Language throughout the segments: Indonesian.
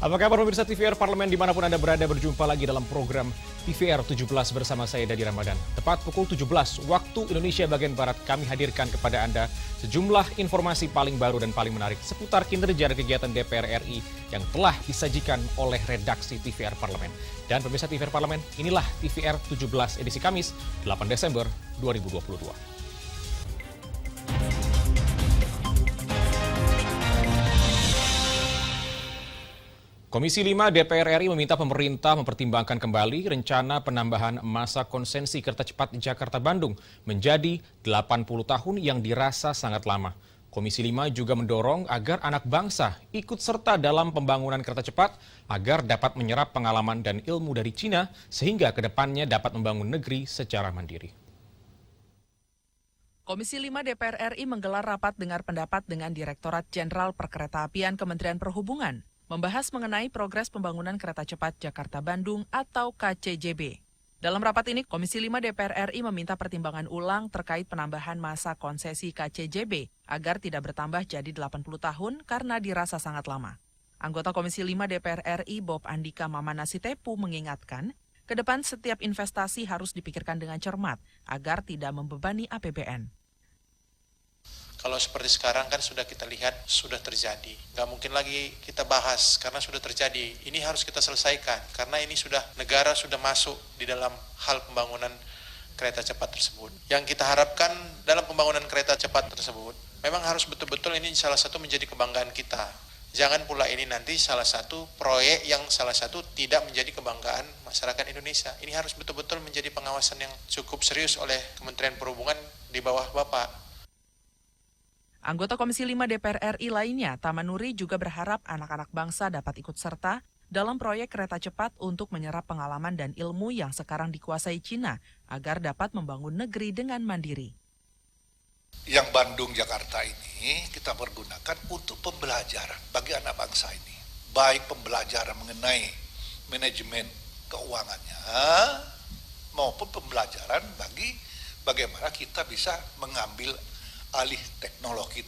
Apa kabar pemirsa TVR Parlemen dimanapun Anda berada, berjumpa lagi dalam program TVR 17 bersama saya Dadi Ramadan. Tepat pukul 17 waktu Indonesia bagian Barat kami hadirkan kepada Anda sejumlah informasi paling baru dan paling menarik seputar kinerja dan kegiatan DPR RI yang telah disajikan oleh redaksi TVR Parlemen. Dan pemirsa TVR Parlemen, inilah TVR 17 edisi Kamis 8 Desember 2022. Komisi 5 DPR RI meminta pemerintah mempertimbangkan kembali rencana penambahan masa konsensi kereta cepat Jakarta-Bandung menjadi 80 tahun yang dirasa sangat lama. Komisi 5 juga mendorong agar anak bangsa ikut serta dalam pembangunan kereta cepat agar dapat menyerap pengalaman dan ilmu dari Cina sehingga kedepannya dapat membangun negeri secara mandiri. Komisi 5 DPR RI menggelar rapat dengar pendapat dengan Direktorat Jenderal Perkeretaapian Kementerian Perhubungan membahas mengenai progres pembangunan kereta cepat Jakarta-Bandung atau KCJB. Dalam rapat ini, Komisi 5 DPR RI meminta pertimbangan ulang terkait penambahan masa konsesi KCJB agar tidak bertambah jadi 80 tahun karena dirasa sangat lama. Anggota Komisi 5 DPR RI Bob Andika Mamanasitepu mengingatkan, ke depan setiap investasi harus dipikirkan dengan cermat agar tidak membebani APBN. Kalau seperti sekarang kan sudah kita lihat sudah terjadi. Nggak mungkin lagi kita bahas karena sudah terjadi. Ini harus kita selesaikan karena ini negara sudah masuk di dalam hal pembangunan kereta cepat tersebut. Yang kita harapkan dalam pembangunan kereta cepat tersebut memang harus betul-betul ini salah satu menjadi kebanggaan kita. Jangan pula ini nanti salah satu proyek yang salah satu tidak menjadi kebanggaan masyarakat Indonesia. Ini harus betul-betul menjadi pengawasan yang cukup serius oleh Kementerian Perhubungan di bawah Bapak. Anggota Komisi 5 DPR RI lainnya, Tamanuri, juga berharap anak-anak bangsa dapat ikut serta dalam proyek kereta cepat untuk menyerap pengalaman dan ilmu yang sekarang dikuasai Cina agar dapat membangun negeri dengan mandiri. Yang Bandung-Jakarta ini kita pergunakan untuk pembelajaran bagi anak bangsa ini. Baik pembelajaran mengenai manajemen keuangannya maupun pembelajaran bagi bagaimana kita bisa mengambil alih teknologi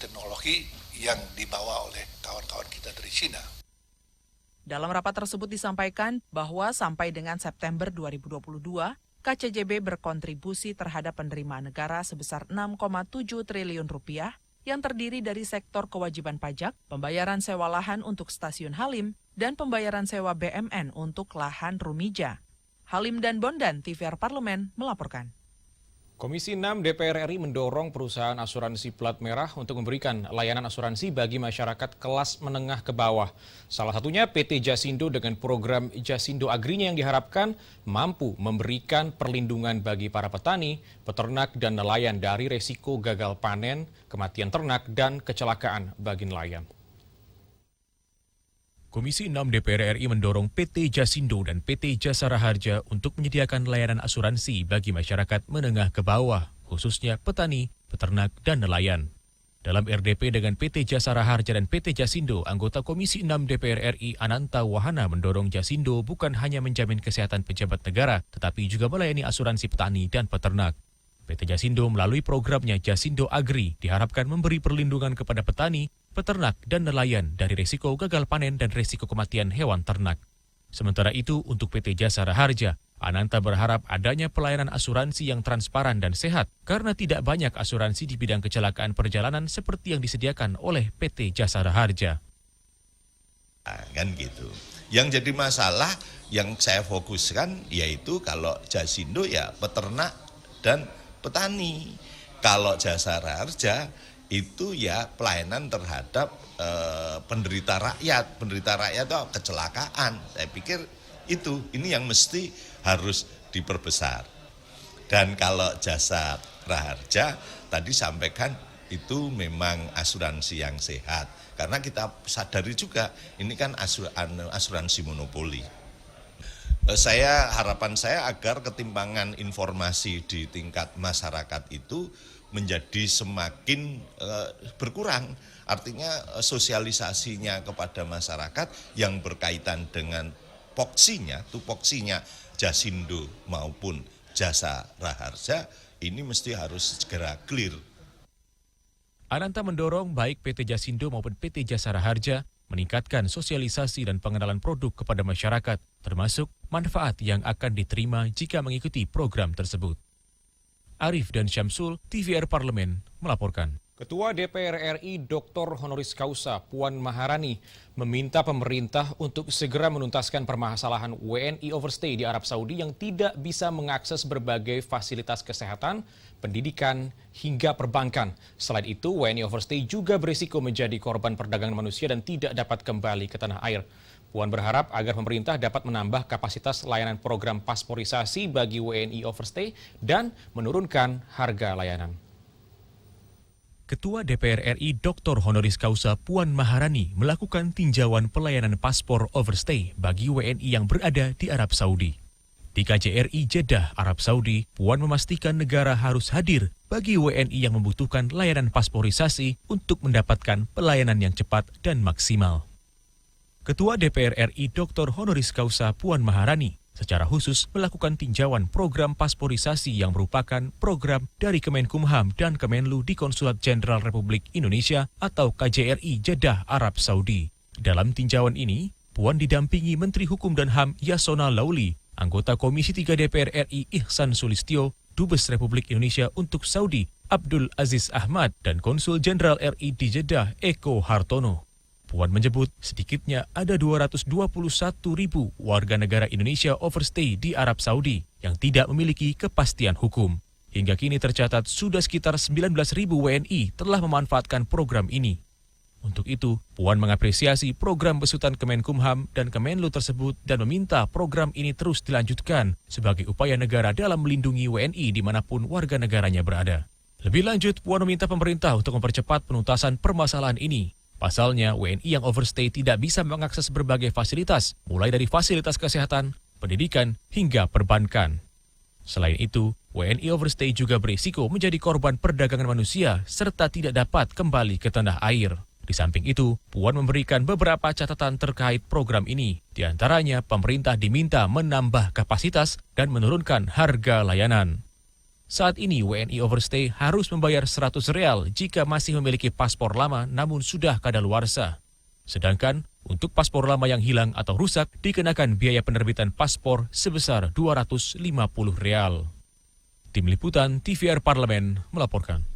yang dibawa oleh kawan-kawan kita dari Cina. Dalam rapat tersebut disampaikan bahwa sampai dengan September 2022, KCJB berkontribusi terhadap penerimaan negara sebesar 6,7 triliun rupiah yang terdiri dari sektor kewajiban pajak, pembayaran sewa lahan untuk stasiun Halim, dan pembayaran sewa BMN untuk lahan Rumija. Halim dan Bondan, TVR Parlemen, melaporkan. Komisi 6 DPR RI mendorong perusahaan asuransi plat merah untuk memberikan layanan asuransi bagi masyarakat kelas menengah ke bawah. Salah satunya PT Jasindo dengan program Jasindo Agrinya yang diharapkan mampu memberikan perlindungan bagi para petani, peternak, dan nelayan dari resiko gagal panen, kematian ternak, dan kecelakaan bagi nelayan. Komisi 6 DPR RI mendorong PT Jasindo dan PT Jasara Harja untuk menyediakan layanan asuransi bagi masyarakat menengah ke bawah, khususnya petani, peternak, dan nelayan. Dalam RDP dengan PT Jasara Harja dan PT Jasindo, anggota Komisi 6 DPR RI Ananta Wahana mendorong Jasindo bukan hanya menjamin kesehatan pejabat negara, tetapi juga melayani asuransi petani dan peternak. PT Jasindo melalui programnya Jasindo Agri diharapkan memberi perlindungan kepada petani, peternak, dan nelayan dari risiko gagal panen dan risiko kematian hewan ternak. Sementara itu, untuk PT Jasara Harja, Ananta berharap adanya pelayanan asuransi yang transparan dan sehat karena tidak banyak asuransi di bidang kecelakaan perjalanan seperti yang disediakan oleh PT Jasara Harja. Kan gitu. Yang jadi masalah yang saya fokuskan yaitu kalau Jasindo ya peternak dan petani. Kalau Jasara Harja itu ya pelayanan terhadap penderita rakyat itu kecelakaan. Saya pikir ini yang mesti harus diperbesar. Dan kalau Jasara Harja tadi sampaikan itu memang asuransi yang sehat. Karena kita sadari juga ini kan asuransi monopoli. Harapan saya agar ketimpangan informasi di tingkat masyarakat itu menjadi semakin berkurang. Artinya sosialisasinya kepada masyarakat yang berkaitan dengan tupoksinya Jasindo maupun Jasara Harja ini mesti harus segera clear. Ananta mendorong baik PT Jasindo maupun PT Jasara Harja meningkatkan sosialisasi dan pengenalan produk kepada masyarakat, termasuk manfaat yang akan diterima jika mengikuti program tersebut. Arif dan Syamsul, TVR Parlemen, melaporkan. Ketua DPR RI Dr. Honoris Causa Puan Maharani meminta pemerintah untuk segera menuntaskan permasalahan WNI overstay di Arab Saudi yang tidak bisa mengakses berbagai fasilitas kesehatan, pendidikan, hingga perbankan. Selain itu, WNI overstay juga berisiko menjadi korban perdagangan manusia dan tidak dapat kembali ke tanah air. Puan berharap agar pemerintah dapat menambah kapasitas layanan program pasporisasi bagi WNI overstay dan menurunkan harga layanan. Ketua DPR RI Dr. Honoris Causa Puan Maharani melakukan tinjauan pelayanan paspor overstay bagi WNI yang berada di Arab Saudi. Di KJRI Jeddah, Arab Saudi, Puan memastikan negara harus hadir bagi WNI yang membutuhkan layanan pasporisasi untuk mendapatkan pelayanan yang cepat dan maksimal. Ketua DPR RI Dr. Honoris Causa Puan Maharani secara khusus melakukan tinjauan program pasporisasi yang merupakan program dari Kemenkumham dan Kemenlu di Konsulat Jenderal Republik Indonesia atau KJRI Jeddah, Arab Saudi. Dalam tinjauan ini, Puan didampingi Menteri Hukum dan HAM Yasona Lauli, anggota Komisi 3 DPR RI Ihsan Sulistyo, Dubes Republik Indonesia untuk Saudi Abdul Aziz Ahmad, dan Konsul Jenderal RI di Jeddah Eko Hartono. Puan menyebut sedikitnya ada 221.000 warga negara Indonesia overstay di Arab Saudi yang tidak memiliki kepastian hukum. Hingga kini tercatat sudah sekitar 19.000 WNI telah memanfaatkan program ini. Untuk itu, Puan mengapresiasi program besutan Kemenkumham dan Kemenlu tersebut dan meminta program ini terus dilanjutkan sebagai upaya negara dalam melindungi WNI dimanapun warga negaranya berada. Lebih lanjut, Puan meminta pemerintah untuk mempercepat penuntasan permasalahan ini. Pasalnya, WNI yang overstay tidak bisa mengakses berbagai fasilitas, mulai dari fasilitas kesehatan, pendidikan, hingga perbankan. Selain itu, WNI overstay juga berisiko menjadi korban perdagangan manusia serta tidak dapat kembali ke tanah air. Di samping itu, Puan memberikan beberapa catatan terkait program ini. Di antaranya, pemerintah diminta menambah kapasitas dan menurunkan harga layanan. Saat ini WNI overstay harus membayar 100 real jika masih memiliki paspor lama namun sudah kadaluarsa. Sedangkan untuk paspor lama yang hilang atau rusak dikenakan biaya penerbitan paspor sebesar 250 real. Tim Liputan TVR Parlemen melaporkan.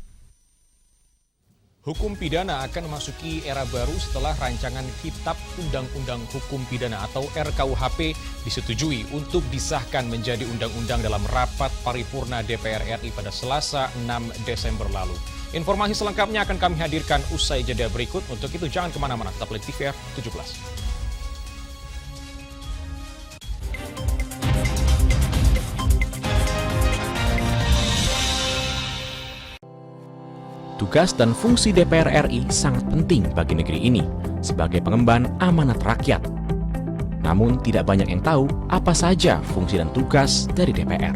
Hukum pidana akan memasuki era baru setelah rancangan Kitab Undang-Undang Hukum Pidana atau RKUHP disetujui untuk disahkan menjadi undang-undang dalam rapat paripurna DPR RI pada Selasa 6 Desember lalu. Informasi selengkapnya akan kami hadirkan usai jeda berikut. Untuk itu jangan kemana-mana, tetap di TVR 17. Tugas dan fungsi DPR RI sangat penting bagi negeri ini sebagai pengemban amanat rakyat. Namun tidak banyak yang tahu apa saja fungsi dan tugas dari DPR.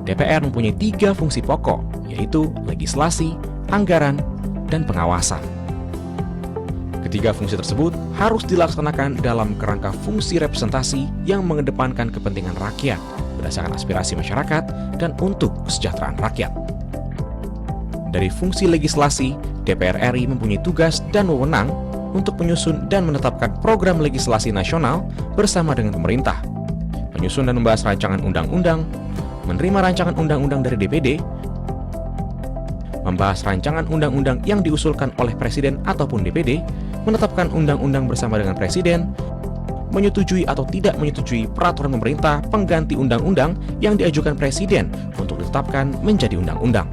DPR mempunyai 3 fungsi pokok, yaitu legislasi, anggaran, dan pengawasan. Ketiga fungsi tersebut harus dilaksanakan dalam kerangka fungsi representasi yang mengedepankan kepentingan rakyat berdasarkan aspirasi masyarakat dan untuk kesejahteraan rakyat. Dari fungsi legislasi, DPR RI mempunyai tugas dan wewenang untuk menyusun dan menetapkan program legislasi nasional bersama dengan pemerintah, menyusun dan membahas rancangan undang-undang, menerima rancangan undang-undang dari DPD, membahas rancangan undang-undang yang diusulkan oleh Presiden ataupun DPD, menetapkan undang-undang bersama dengan Presiden, menyetujui atau tidak menyetujui peraturan pemerintah pengganti undang-undang yang diajukan Presiden untuk ditetapkan menjadi undang-undang.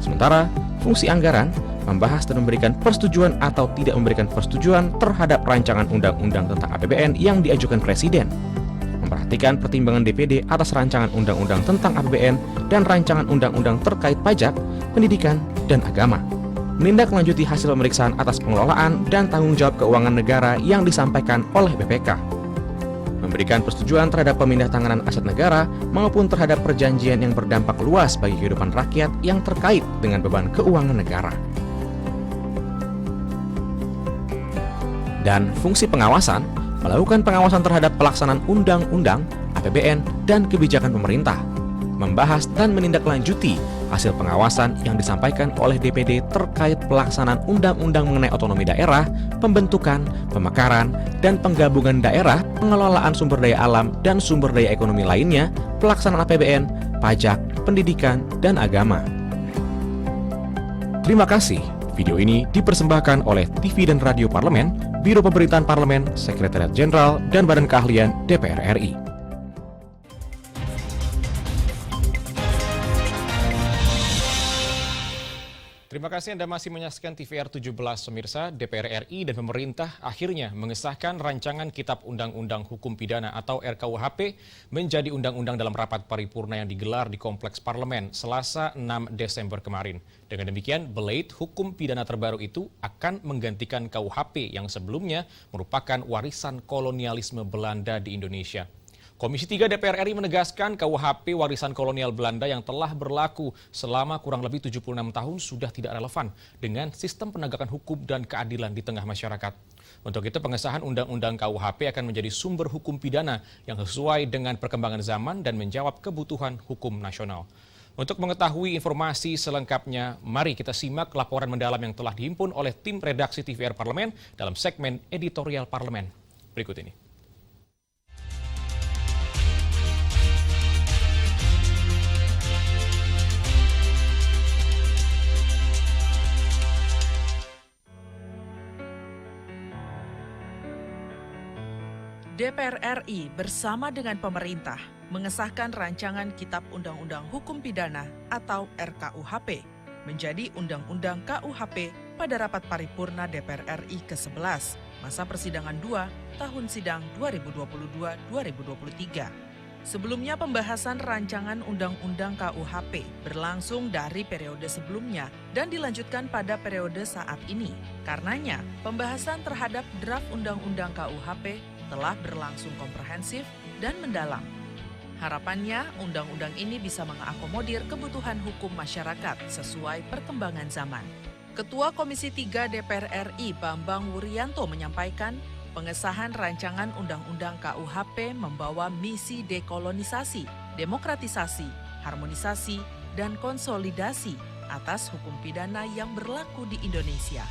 Sementara, fungsi anggaran membahas dan memberikan persetujuan atau tidak memberikan persetujuan terhadap rancangan undang-undang tentang APBN yang diajukan Presiden, memperhatikan pertimbangan DPD atas rancangan undang-undang tentang APBN dan rancangan undang-undang terkait pajak, pendidikan, dan agama, menindaklanjuti hasil pemeriksaan atas pengelolaan dan tanggung jawab keuangan negara yang disampaikan oleh BPK, memberikan persetujuan terhadap pemindahantanganan aset negara maupun terhadap perjanjian yang berdampak luas bagi kehidupan rakyat yang terkait dengan beban keuangan negara. Dan fungsi pengawasan, melakukan pengawasan terhadap pelaksanaan undang-undang, APBN, dan kebijakan pemerintah, membahas dan menindaklanjuti hasil pengawasan yang disampaikan oleh DPD terkait pelaksanaan undang-undang mengenai otonomi daerah, pembentukan, pemekaran, dan penggabungan daerah, pengelolaan sumber daya alam dan sumber daya ekonomi lainnya, pelaksanaan APBN, pajak, pendidikan, dan agama. Terima kasih. Video ini dipersembahkan oleh TV dan Radio Parlemen, Biro Pemerintahan Parlemen, Sekretariat Jenderal, dan Badan Keahlian DPR RI. Terima kasih Anda masih menyaksikan TVR 17 pemirsa. DPR RI dan pemerintah akhirnya mengesahkan rancangan Kitab Undang-Undang Hukum Pidana atau RKUHP menjadi undang-undang dalam rapat paripurna yang digelar di Kompleks Parlemen Selasa 6 Desember kemarin. Dengan demikian, belait hukum pidana terbaru itu akan menggantikan KUHP yang sebelumnya merupakan warisan kolonialisme Belanda di Indonesia. Komisi 3 DPR RI menegaskan KUHP warisan kolonial Belanda yang telah berlaku selama kurang lebih 76 tahun sudah tidak relevan dengan sistem penegakan hukum dan keadilan di tengah masyarakat. Untuk itu pengesahan Undang-Undang KUHP akan menjadi sumber hukum pidana yang sesuai dengan perkembangan zaman dan menjawab kebutuhan hukum nasional. Untuk mengetahui informasi selengkapnya, mari kita simak laporan mendalam yang telah dihimpun oleh tim redaksi TVR Parlemen dalam segmen Editorial Parlemen. Berikut ini. DPR RI bersama dengan pemerintah mengesahkan rancangan Kitab Undang-Undang Hukum Pidana atau RKUHP menjadi Undang-Undang KUHP pada rapat paripurna DPR RI ke-11 masa persidangan 2 tahun sidang 2022-2023. Sebelumnya pembahasan rancangan Undang-Undang KUHP berlangsung dari periode sebelumnya dan dilanjutkan pada periode saat ini. Karenanya, pembahasan terhadap draft Undang-Undang KUHP telah berlangsung komprehensif dan mendalam. Harapannya, undang-undang ini bisa mengakomodir kebutuhan hukum masyarakat sesuai perkembangan zaman. Ketua Komisi 3 DPR RI Bambang Wuryanto menyampaikan, pengesahan rancangan Undang-Undang KUHP membawa misi dekolonisasi, demokratisasi, harmonisasi, dan konsolidasi atas hukum pidana yang berlaku di Indonesia.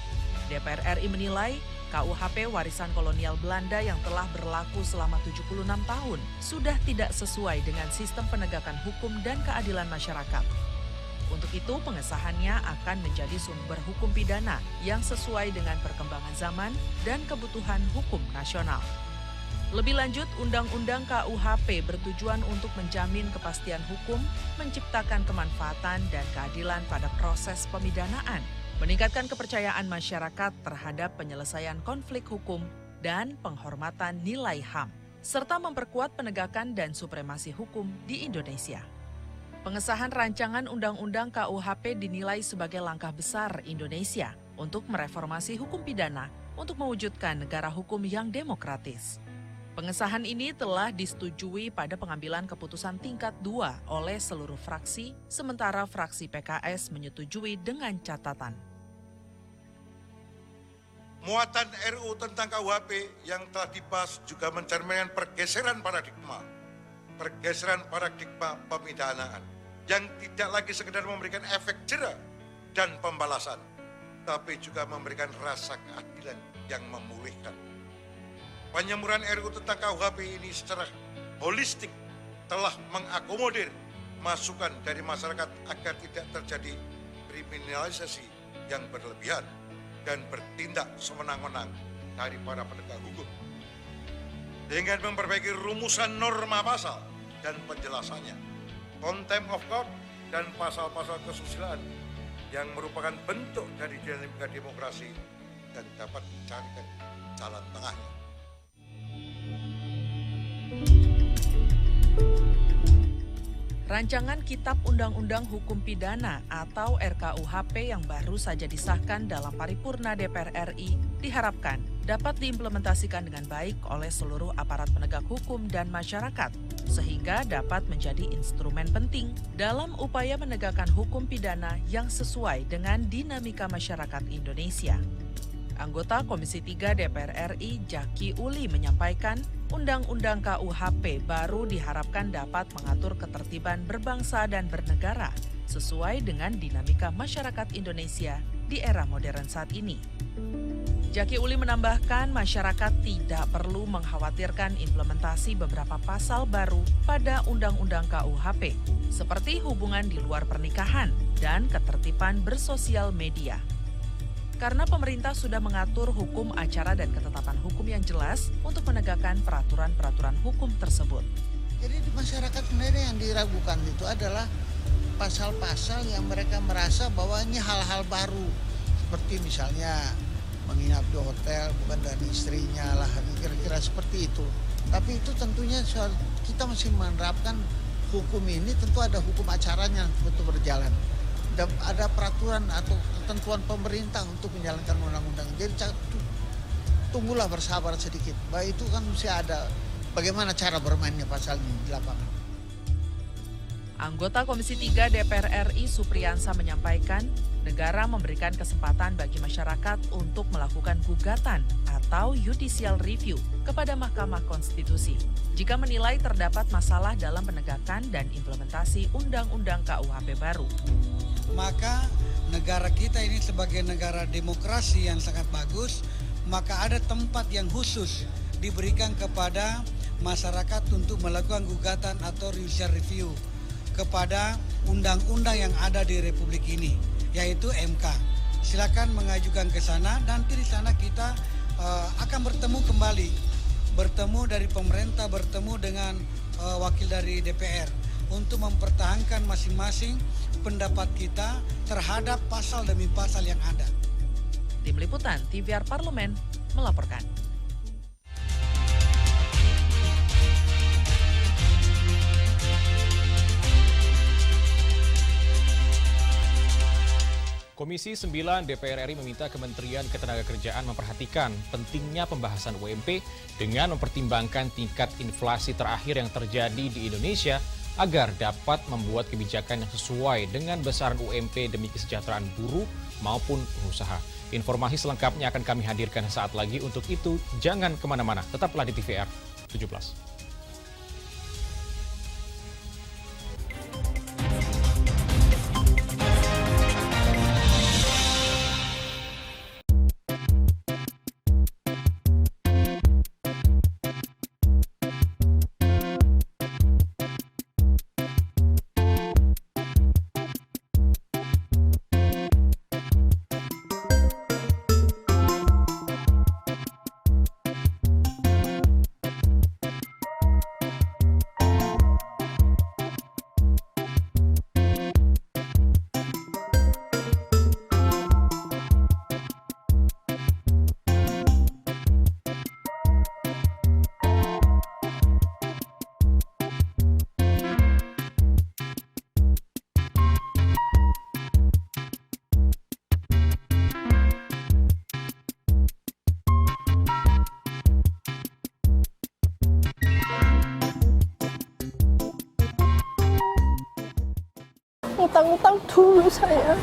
DPR RI menilai KUHP warisan kolonial Belanda yang telah berlaku selama 76 tahun sudah tidak sesuai dengan sistem penegakan hukum dan keadilan masyarakat. Untuk itu, pengesahannya akan menjadi sumber hukum pidana yang sesuai dengan perkembangan zaman dan kebutuhan hukum nasional. Lebih lanjut, Undang-Undang KUHP bertujuan untuk menjamin kepastian hukum, menciptakan kemanfaatan dan keadilan pada proses pemidanaan, meningkatkan kepercayaan masyarakat terhadap penyelesaian konflik hukum dan penghormatan nilai HAM, serta memperkuat penegakan dan supremasi hukum di Indonesia. Pengesahan rancangan Undang-Undang KUHP dinilai sebagai langkah besar Indonesia untuk mereformasi hukum pidana untuk mewujudkan negara hukum yang demokratis. Pengesahan ini telah disetujui pada pengambilan keputusan tingkat 2 oleh seluruh fraksi, sementara fraksi PKS menyetujui dengan catatan. Muatan RUU tentang KUHP yang telah dibahas juga mencerminkan pergeseran paradigma pemidanaan yang tidak lagi sekedar memberikan efek jera dan pembalasan, tapi juga memberikan rasa keadilan yang memulihkan. Penyemuran RUU tentang KUHP ini secara holistik telah mengakomodir masukan dari masyarakat agar tidak terjadi kriminalisasi yang berlebihan dan bertindak sewenang-wenang dari para penegak hukum. Dengan memperbaiki rumusan norma pasal dan penjelasannya, contempt of court dan pasal-pasal kesusilaan yang merupakan bentuk dari dinamika demokrasi dan dapat mencarikan jalan tengahnya. Rancangan Kitab Undang-Undang Hukum Pidana atau RKUHP yang baru saja disahkan dalam paripurna DPR RI diharapkan dapat diimplementasikan dengan baik oleh seluruh aparat penegak hukum dan masyarakat, sehingga dapat menjadi instrumen penting dalam upaya menegakkan hukum pidana yang sesuai dengan dinamika masyarakat Indonesia. Anggota Komisi 3 DPR RI Jaki Uli menyampaikan, Undang-Undang KUHP baru diharapkan dapat mengatur ketertiban berbangsa dan bernegara, sesuai dengan dinamika masyarakat Indonesia di era modern saat ini. Jaki Uli menambahkan masyarakat tidak perlu mengkhawatirkan implementasi beberapa pasal baru pada Undang-Undang KUHP, seperti hubungan di luar pernikahan dan ketertiban bersosial media. Karena pemerintah sudah mengatur hukum acara dan ketetapan hukum yang jelas untuk menegakkan peraturan-peraturan hukum tersebut. Jadi di masyarakat sebenarnya yang diragukan itu adalah pasal-pasal yang mereka merasa bahwa ini hal-hal baru. Seperti misalnya menginap di hotel bukan dari istrinya lah, kira-kira seperti itu. Tapi itu tentunya kita masih menerapkan hukum ini, tentu ada hukum acaranya untuk berjalan. Dan ada peraturan atau ketentuan pemerintah untuk menjalankan undang-undang. Jadi tunggulah, bersabar sedikit. Bahwa itu kan mesti ada bagaimana cara bermainnya pasal ini di lapangan. Anggota Komisi 3 DPR RI Supriyansa menyampaikan, negara memberikan kesempatan bagi masyarakat untuk melakukan gugatan atau judicial review kepada Mahkamah Konstitusi jika menilai terdapat masalah dalam penegakan dan implementasi Undang-Undang KUHP baru. Maka negara kita ini sebagai negara demokrasi yang sangat bagus, maka ada tempat yang khusus diberikan kepada masyarakat untuk melakukan gugatan atau judicial review kepada undang-undang yang ada di Republik ini, yaitu MK. Silakan mengajukan ke sana, nanti di sana kita akan bertemu kembali, bertemu dari pemerintah, bertemu dengan wakil dari DPR untuk mempertahankan masing-masing pendapat kita terhadap pasal demi pasal yang ada. Tim Liputan TVR Parlemen melaporkan. Komisi 9 DPR RI meminta Kementerian Ketenagakerjaan memperhatikan pentingnya pembahasan UMP dengan mempertimbangkan tingkat inflasi terakhir yang terjadi di Indonesia agar dapat membuat kebijakan yang sesuai dengan besaran UMP demi kesejahteraan buruh maupun pengusaha. Informasi selengkapnya akan kami hadirkan saat lagi. Untuk itu, jangan kemana-mana. Tetaplah di TVR 17. Utang-utang dulu saya.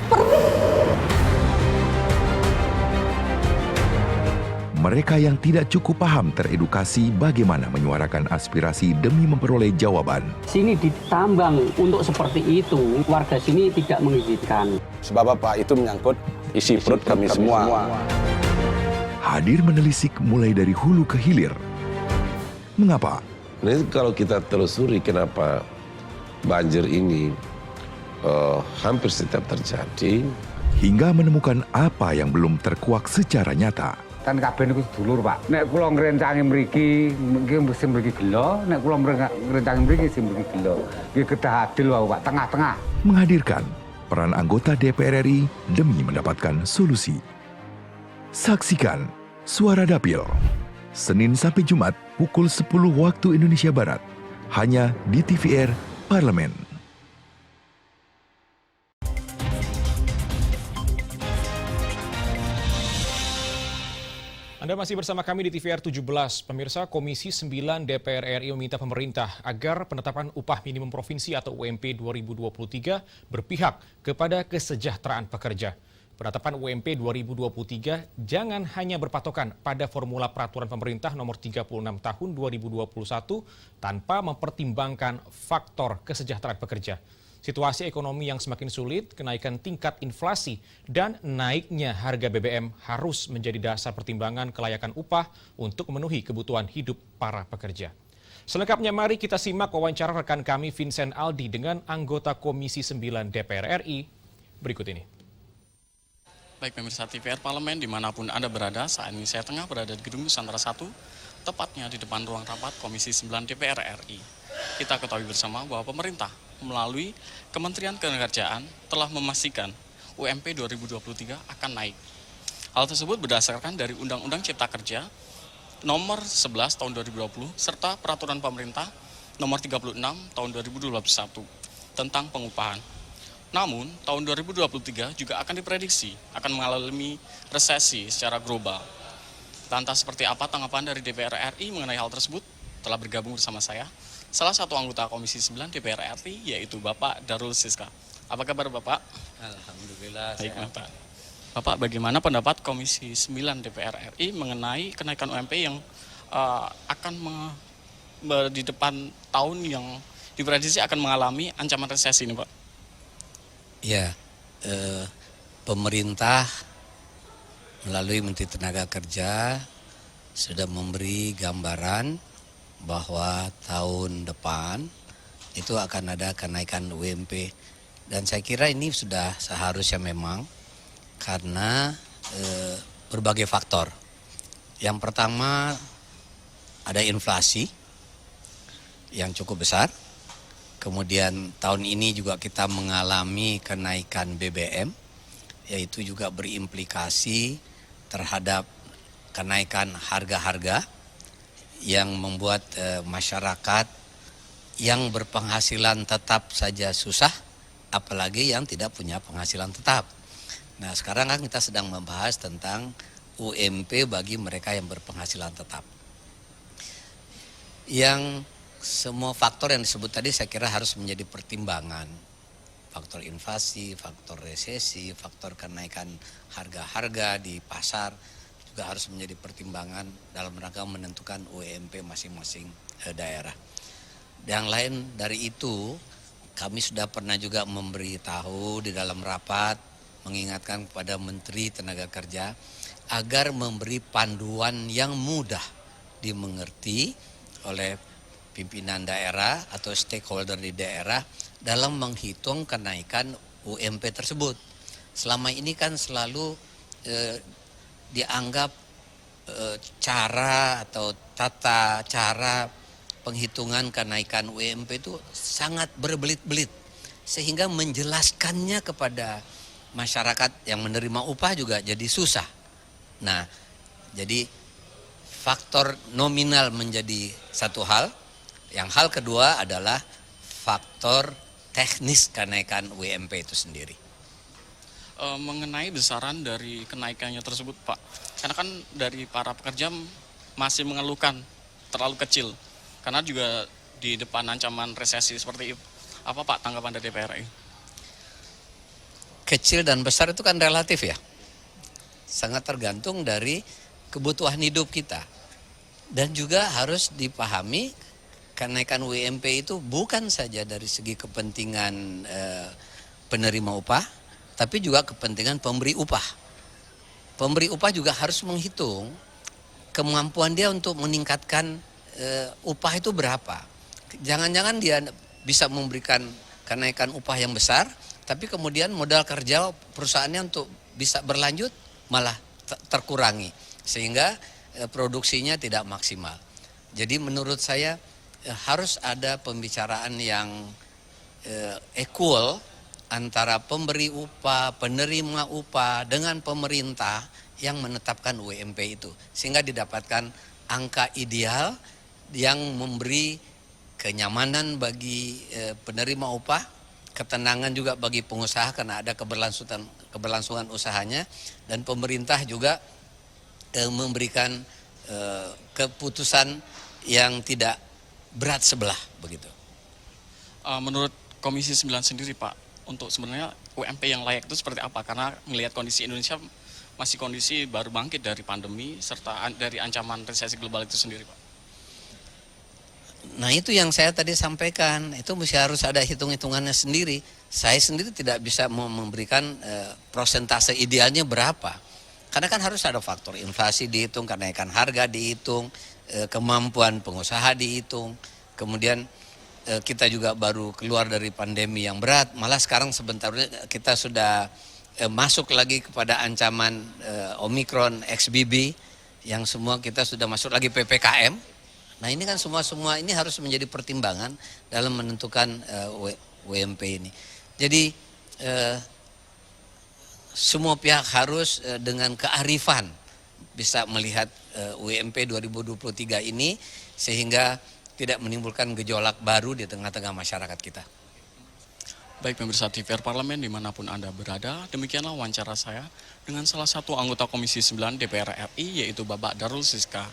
Mereka yang tidak cukup paham teredukasi bagaimana menyuarakan aspirasi demi memperoleh jawaban. Sini ditambang untuk seperti itu, warga sini tidak mengizinkan. Sebab apa? Itu menyangkut isi perut kami semua. Hadir menelisik mulai dari hulu ke hilir. Mengapa? Nah, kalau kita telusuri kenapa banjir ini hampir setiap terjadi, hingga menemukan apa yang belum terkuak secara nyata. Kan kabeh niku sedulur, Pak. Nek kula ngrencangi mriki, sing mriki gelo, nek kula ngrencangi mriki sing mriki gelo. Nggih kedah adil wae, Pak, tengah-tengah. Menghadirkan peran anggota DPR RI demi mendapatkan solusi. Saksikan Suara Dapil, Senin sampai Jumat pukul 10 waktu Indonesia Barat, hanya di TVR Parlemen. Anda masih bersama kami di TVR 17. Pemirsa, Komisi 9 DPR RI meminta pemerintah agar penetapan upah minimum provinsi atau UMP 2023 berpihak kepada kesejahteraan pekerja. Penetapan UMP 2023 jangan hanya berpatokan pada formula peraturan pemerintah nomor 36 tahun 2021 tanpa mempertimbangkan faktor kesejahteraan pekerja. Situasi ekonomi yang semakin sulit, kenaikan tingkat inflasi, dan naiknya harga BBM harus menjadi dasar pertimbangan kelayakan upah untuk memenuhi kebutuhan hidup para pekerja. Selengkapnya mari kita simak wawancara rekan kami Vincent Aldi dengan anggota Komisi 9 DPR RI berikut ini. Baik pemirsa TVR Parlemen dimanapun Anda berada, saat ini saya tengah berada di Gedung Nusantara 1, tepatnya di depan ruang rapat Komisi 9 DPR RI. Kita ketahui bersama bahwa pemerintah melalui Kementerian Ketenagakerjaan telah memastikan UMP 2023 akan naik. Hal tersebut berdasarkan dari Undang-Undang Cipta Kerja nomor 11 tahun 2020 serta Peraturan Pemerintah nomor 36 tahun 2021 tentang pengupahan. Namun, tahun 2023 juga akan diprediksi akan mengalami resesi secara global. Lantas seperti apa tanggapan dari DPR RI mengenai hal tersebut? Telah bergabung bersama saya salah satu anggota Komisi 9 DPR RI, yaitu Bapak Darul Siska. Apa kabar Bapak? Alhamdulillah. Baik, Bapak. Bapak, bagaimana pendapat Komisi 9 DPR RI mengenai kenaikan UMP yang akan di depan tahun yang diprediksi akan mengalami ancaman resesi ini, Pak? Ya, pemerintah melalui Menteri Tenaga Kerja sudah memberi gambaran bahwa tahun depan itu akan ada kenaikan UMP, dan saya kira ini sudah seharusnya memang karena berbagai faktor. Yang pertama ada inflasi yang cukup besar, kemudian tahun ini juga kita mengalami kenaikan BBM, yaitu juga berimplikasi terhadap kenaikan harga-harga yang membuat masyarakat yang berpenghasilan tetap saja susah, apalagi yang tidak punya penghasilan tetap. Nah, sekarang kan kita sedang membahas tentang UMP bagi mereka yang berpenghasilan tetap. Yang semua faktor yang disebut tadi saya kira harus menjadi pertimbangan. Faktor inflasi, faktor resesi, faktor kenaikan harga-harga di pasar juga harus menjadi pertimbangan dalam rangka menentukan UMP masing-masing daerah. Yang lain dari itu, kami sudah pernah juga memberitahu di dalam rapat, mengingatkan kepada Menteri Tenaga Kerja agar memberi panduan yang mudah dimengerti oleh pimpinan daerah atau stakeholder di daerah dalam menghitung kenaikan UMP tersebut. Selama ini kan selalu dianggap cara atau tata cara penghitungan kenaikan UMP itu sangat berbelit-belit, sehingga menjelaskannya kepada masyarakat yang menerima upah juga jadi susah. Nah, jadi faktor nominal menjadi satu hal, yang hal kedua adalah faktor teknis kenaikan UMP itu sendiri. Mengenai besaran dari kenaikannya tersebut, Pak, karena kan dari para pekerja masih mengeluhkan terlalu kecil, karena juga di depan ancaman resesi seperti itu. Apa Pak tanggapan dari DPR RI? Kecil dan besar itu kan relatif ya, sangat tergantung dari kebutuhan hidup kita, dan juga harus dipahami kenaikan UMP itu bukan saja dari segi kepentingan penerima upah, tapi juga kepentingan pemberi upah. Pemberi upah juga harus menghitung kemampuan dia untuk meningkatkan upah itu berapa. Jangan-jangan dia bisa memberikan kenaikan upah yang besar, tapi kemudian modal kerja perusahaannya untuk bisa berlanjut malah terkurangi, sehingga produksinya tidak maksimal. Jadi menurut saya harus ada pembicaraan yang equal antara pemberi upah, penerima upah dengan pemerintah yang menetapkan UMP itu, sehingga didapatkan angka ideal yang memberi kenyamanan bagi penerima upah, ketenangan juga bagi pengusaha karena ada keberlangsungan usahanya, dan pemerintah juga memberikan keputusan yang tidak berat sebelah begitu. Menurut Komisi 9 sendiri Pak, untuk sebenarnya UMP yang layak itu seperti apa? Karena melihat kondisi Indonesia masih kondisi baru bangkit dari pandemi serta dari ancaman resesi global itu sendiri, Pak. Nah itu yang saya tadi sampaikan, itu mesti harus ada hitung-hitungannya sendiri. Saya sendiri tidak bisa memberikan persentase idealnya berapa. Karena kan harus ada faktor inflasi dihitung, kenaikan harga dihitung, kemampuan pengusaha dihitung. Kemudian kita juga baru keluar dari pandemi yang berat, malah sekarang sebentar kita sudah masuk lagi kepada ancaman Omikron XBB, yang semua kita sudah masuk lagi PPKM. Nah ini kan semua ini harus menjadi pertimbangan dalam menentukan WMP ini. Jadi semua pihak harus dengan kearifan bisa melihat WMP 2023 ini sehingga tidak menimbulkan gejolak baru di tengah-tengah masyarakat kita. Baik pemirsa TVR Parlemen dimanapun Anda berada, demikianlah wawancara saya dengan salah satu anggota Komisi 9 DPR RI yaitu Bapak Darul Siska,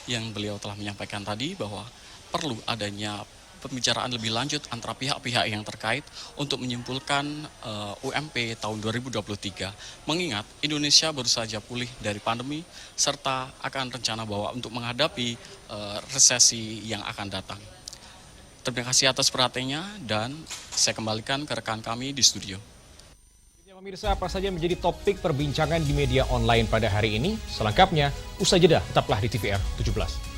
yang beliau telah menyampaikan tadi bahwa perlu adanya pembicaraan lebih lanjut antara pihak-pihak yang terkait untuk menyimpulkan UMP tahun 2023. Mengingat Indonesia baru saja pulih dari pandemi serta akan rencana bahwa untuk menghadapi resesi yang akan datang. Terima kasih atas perhatiannya dan saya kembalikan ke rekan kami di studio. Pemirsa, apa saja menjadi topik perbincangan di media online pada hari ini? Selengkapnya, usai jeda tetaplah di TVR 17.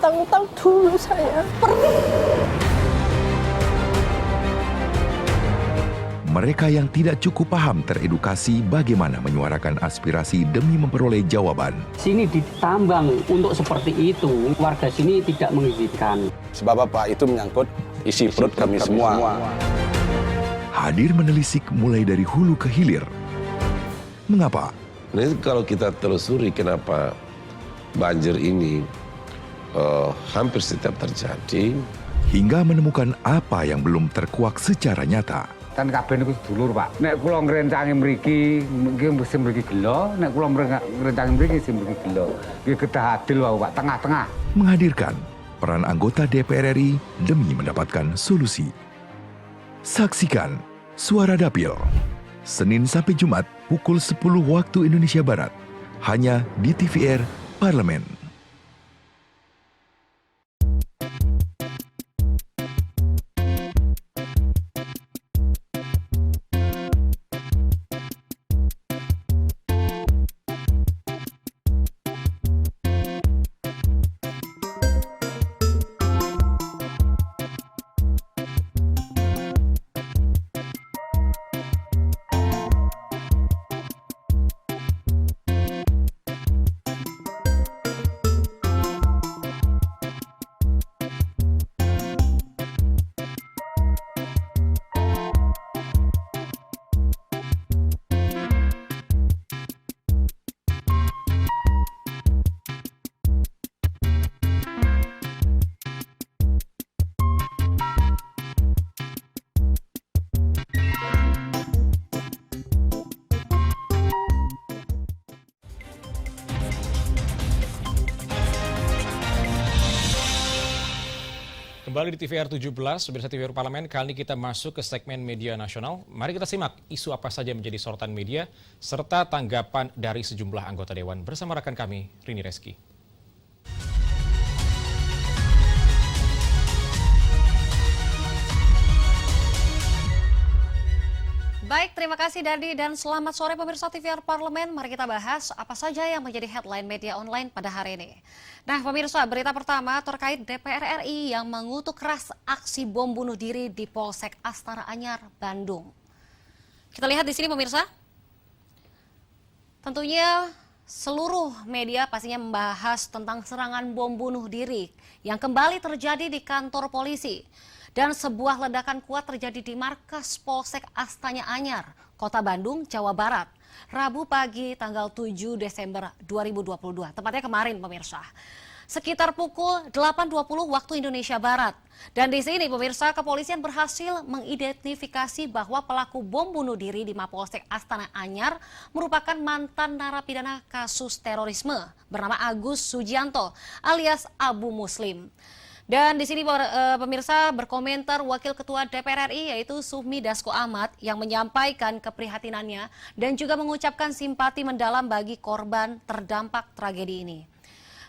Utang-utang dulu saya. Mereka yang tidak cukup paham teredukasi bagaimana menyuarakan aspirasi demi memperoleh jawaban. Sini ditambang untuk seperti itu, warga sini tidak mengizinkan. Sebab apa? Itu menyangkut isi perut kami semua. Hadir menelisik mulai dari hulu ke hilir. Mengapa? Nah, kalau kita telusuri kenapa banjir ini hampir setiap terjadi, hingga menemukan apa yang belum terkuak secara nyata. Kan kabeh niku sedulur, Pak. Nek kula ngrencangi mriki, nggih mesti mriki gelo, nek kula ngrencangi mriki sing mriki gelo. Nggih kedah adil wae, Pak, tengah-tengah. Menghadirkan peran anggota DPR RI demi mendapatkan solusi. Saksikan Suara Dapil, Senin sampai Jumat pukul 10 waktu Indonesia Barat, hanya di TVR Parlemen. Kembali di TVR 17, pemirsa TVR Parlemen, kali ini kita masuk ke segmen media nasional. Mari kita simak isu apa saja menjadi sorotan media, serta tanggapan dari sejumlah anggota Dewan bersama rekan kami, Rini Reski. Baik, terima kasih Dadi dan selamat sore pemirsa TVR Parlemen. Mari kita bahas apa saja yang menjadi headline media online pada hari ini. Nah pemirsa, berita pertama terkait DPR RI yang mengutuk keras aksi bom bunuh diri di Polsek Astana Anyar, Bandung. Kita lihat di sini pemirsa. Tentunya seluruh media pastinya membahas tentang serangan bom bunuh diri yang kembali terjadi di kantor polisi. Dan sebuah ledakan kuat terjadi di markas Polsek Astana Anyar, Kota Bandung, Jawa Barat, Rabu pagi tanggal 7 Desember 2022, tepatnya kemarin pemirsa. Sekitar pukul 8.20 waktu Indonesia Barat. Dan di sini pemirsa, kepolisian berhasil mengidentifikasi bahwa pelaku bom bunuh diri di Mapolsek Astana Anyar merupakan mantan narapidana kasus terorisme bernama Agus Sujianto alias Abu Muslim. Dan di sini pemirsa berkomentar Wakil Ketua DPR RI yaitu Sufmi Dasko Ahmad yang menyampaikan keprihatinannya dan juga mengucapkan simpati mendalam bagi korban terdampak tragedi ini.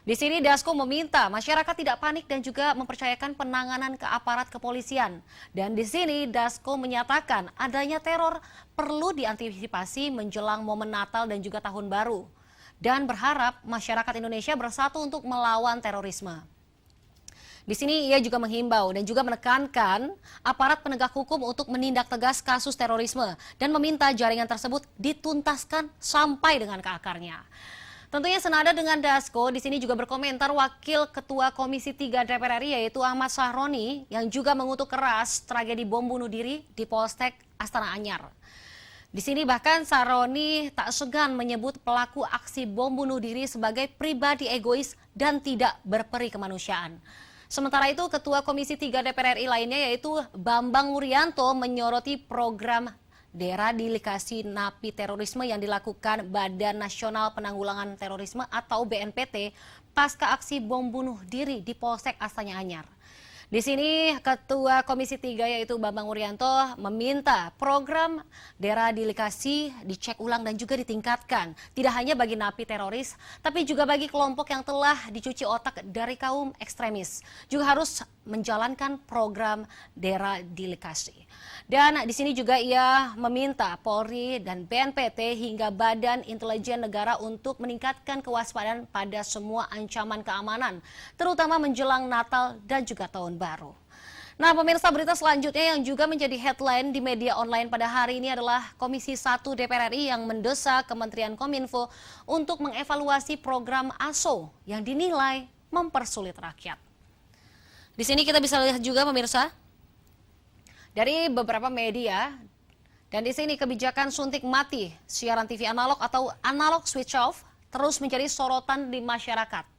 Di sini Dasko meminta masyarakat tidak panik dan juga mempercayakan penanganan ke aparat kepolisian. Dan di sini Dasko menyatakan adanya teror perlu diantisipasi menjelang momen Natal dan juga Tahun Baru. Dan berharap masyarakat Indonesia bersatu untuk melawan terorisme. Di sini ia juga menghimbau dan juga menekankan aparat penegak hukum untuk menindak tegas kasus terorisme dan meminta jaringan tersebut dituntaskan sampai dengan ke akarnya. Tentunya senada dengan Dasko, di sini juga berkomentar Wakil Ketua Komisi 3 DPR RI yaitu Ahmad Sahroni yang juga mengutuk keras tragedi bom bunuh diri di Polsek Astana Anyar. Di sini bahkan Sahroni tak segan menyebut pelaku aksi bom bunuh diri sebagai pribadi egois dan tidak berperi kemanusiaan. Sementara itu, Ketua Komisi 3 DPR RI lainnya yaitu Bambang Wuryanto menyoroti program deradikalisasi napi terorisme yang dilakukan Badan Nasional Penanggulangan Terorisme atau BNPT pasca aksi bom bunuh diri di Polsek Astana Anyar. Di sini Ketua Komisi 3 yaitu Bambang Wuryanto meminta program deradikalisasi dicek ulang dan juga ditingkatkan. Tidak hanya bagi napi teroris, tapi juga bagi kelompok yang telah dicuci otak dari kaum ekstremis. Juga harus menjalankan program deradikalisasi. Dan di sini juga ia meminta Polri dan BNPT hingga Badan Intelijen Negara untuk meningkatkan kewaspadaan pada semua ancaman keamanan, terutama menjelang Natal dan juga Tahun Baru. Nah pemirsa, berita selanjutnya yang juga menjadi headline di media online pada hari ini adalah Komisi 1 DPR RI yang mendesak Kementerian Kominfo untuk mengevaluasi program ASO yang dinilai mempersulit rakyat. Di sini kita bisa lihat juga pemirsa, dari beberapa media, dan di sini kebijakan suntik mati siaran TV analog atau analog switch off terus menjadi sorotan di masyarakat.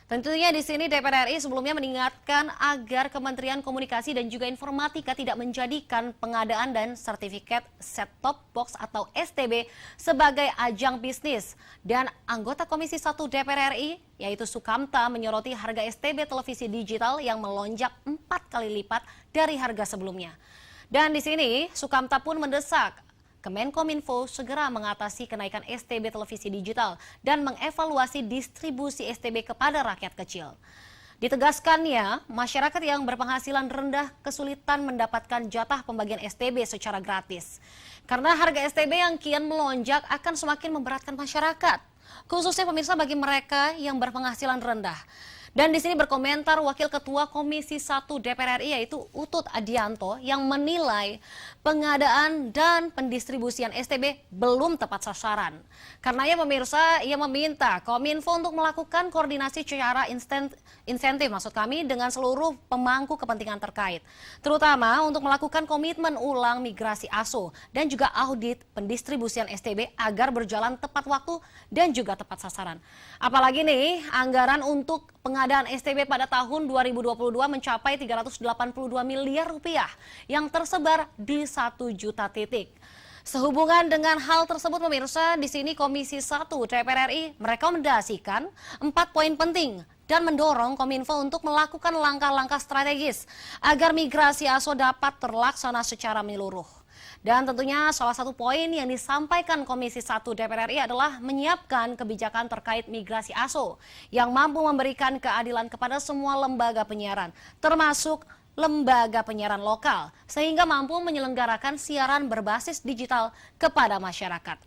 Tentunya di sini DPR RI sebelumnya mengingatkan agar Kementerian Komunikasi dan juga Informatika tidak menjadikan pengadaan dan sertifikat set-top box atau STB sebagai ajang bisnis. Dan anggota Komisi 1 DPR RI yaitu Sukamta menyoroti harga STB televisi digital yang melonjak 4 kali lipat dari harga sebelumnya. Dan di sini Sukamta pun mendesak Kemenkominfo segera mengatasi kenaikan STB televisi digital dan mengevaluasi distribusi STB kepada rakyat kecil. Ditegaskannya, masyarakat yang berpenghasilan rendah kesulitan mendapatkan jatah pembagian STB secara gratis. Karena harga STB yang kian melonjak akan semakin memberatkan masyarakat, khususnya pemirsa bagi mereka yang berpenghasilan rendah. Dan di sini berkomentar Wakil Ketua Komisi 1 DPR RI yaitu Utut Adianto yang menilai pengadaan dan pendistribusian STB belum tepat sasaran. Karenanya pemirsa, ia meminta Kominfo untuk melakukan koordinasi secara insentif dengan seluruh pemangku kepentingan terkait. Terutama untuk melakukan komitmen ulang migrasi ASO dan juga audit pendistribusian STB agar berjalan tepat waktu dan juga tepat sasaran. Apalagi nih, anggaran untuk pengadaan STB pada tahun 2022 mencapai 382 miliar rupiah yang tersebar di 1 juta titik. Sehubungan dengan hal tersebut pemirsa, di sini Komisi 1 DPR RI merekomendasikan 4 poin penting dan mendorong Kominfo untuk melakukan langkah-langkah strategis agar migrasi ASO dapat terlaksana secara menyeluruh. Dan tentunya salah satu poin yang disampaikan Komisi 1 DPR RI adalah menyiapkan kebijakan terkait migrasi ASO yang mampu memberikan keadilan kepada semua lembaga penyiaran, termasuk lembaga penyiaran lokal sehingga mampu menyelenggarakan siaran berbasis digital kepada masyarakat.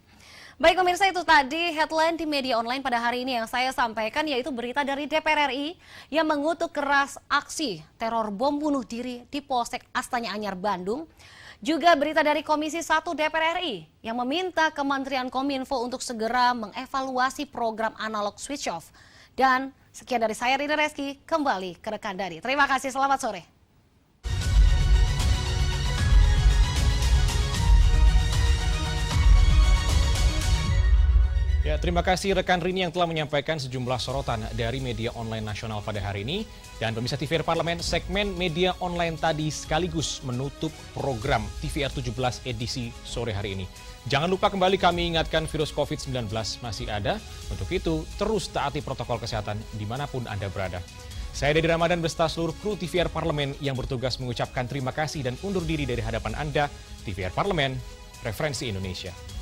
Baik pemirsa, itu tadi headline di media online pada hari ini yang saya sampaikan, yaitu berita dari DPR RI yang mengutuk keras aksi teror bom bunuh diri di Polsek Astana Anyar, Bandung. Juga berita dari Komisi 1 DPR RI yang meminta Kementerian Kominfo untuk segera mengevaluasi program analog switch off. Dan sekian dari saya, Rina Reski, kembali ke rekan Dadi. Terima kasih, selamat sore. Ya, terima kasih rekan Rini yang telah menyampaikan sejumlah sorotan dari media online nasional pada hari ini. Dan pemirsa TVR Parlemen, segmen media online tadi sekaligus menutup program TVR 17 edisi sore hari ini. Jangan lupa kembali kami ingatkan virus COVID-19 masih ada. Untuk itu, terus taati protokol kesehatan dimanapun Anda berada. Saya Dedi Ramadan beserta seluruh kru TVR Parlemen yang bertugas mengucapkan terima kasih dan undur diri dari hadapan Anda. TVR Parlemen, referensi Indonesia.